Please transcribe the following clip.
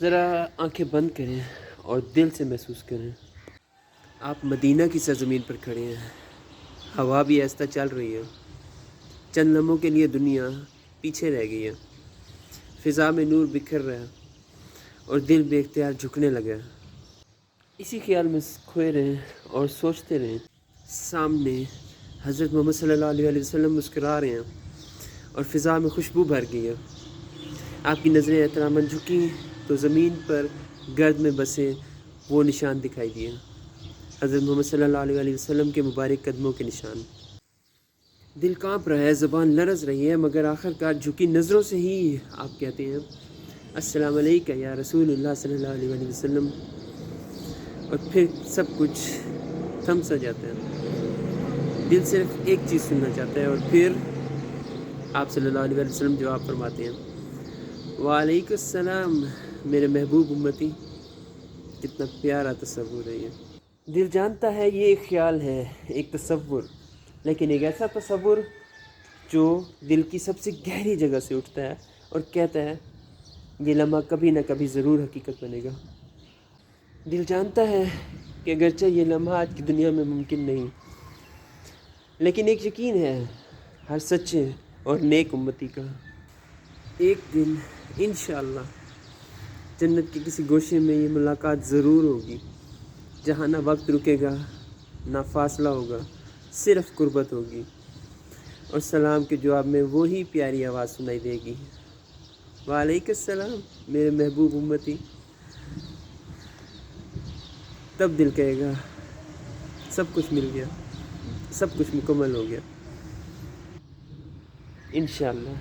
ذرا آنکھیں بند کریں اور دل سے محسوس کریں آپ مدینہ کی سرزمین پر کھڑے ہیں. ہوا بھی آہستہ چل رہی ہے. چند لمحوں کے لیے دنیا پیچھے رہ گئی ہے. فضا میں نور بکھر رہا ہے اور دل بے اختیار جھکنے لگا. اسی خیال میں کھوئے رہیں اور سوچتے رہیں. سامنے حضرت محمد صلی اللہ علیہ وسلم مسکرا رہے ہیں اور فضا میں خوشبو بھر گئی ہے. آپ کی نظریں احتراماً جھکیں تو زمین پر گرد میں بسے وہ نشان دکھائی دیے. حضرت محمد صلی اللہ علیہ وسلم کے مبارک قدموں کے نشان. دل کانپ رہا ہے، زبان لرز رہی ہے، مگر آخر کار جھکی نظروں سے ہی آپ کہتے ہیں السلام علیکم یا رسول اللہ صلی اللہ علیہ وسلم. اور پھر سب کچھ تھم سا جاتا ہے. دل صرف ایک چیز سننا چاہتا ہے اور پھر آپ صلی اللہ علیہ وسلم جواب فرماتے ہیں وعلیکم السلام میرے محبوب امتی. کتنا پیارا تصور ہے یہ. دل جانتا ہے یہ ایک خیال ہے، ایک تصور، لیکن ایک ایسا تصور جو دل کی سب سے گہری جگہ سے اٹھتا ہے اور کہتا ہے یہ لمحہ کبھی نہ کبھی ضرور حقیقت بنے گا. دل جانتا ہے کہ اگرچہ یہ لمحہ آج کی دنیا میں ممکن نہیں، لیکن ایک یقین ہے ہر سچے اور نیک امتی کا. ایک دن انشاءاللہ جنت کے کسی گوشے میں یہ ملاقات ضرور ہوگی، جہاں نہ وقت رکے گا، نہ فاصلہ ہوگا، صرف قربت ہوگی. اور سلام کے جواب میں وہی پیاری آواز سنائی دے گی وعلیکم السلام میرے محبوب امتی. تب دل کہے گا سب کچھ مل گیا، سب کچھ مکمل ہو گیا انشاءاللہ.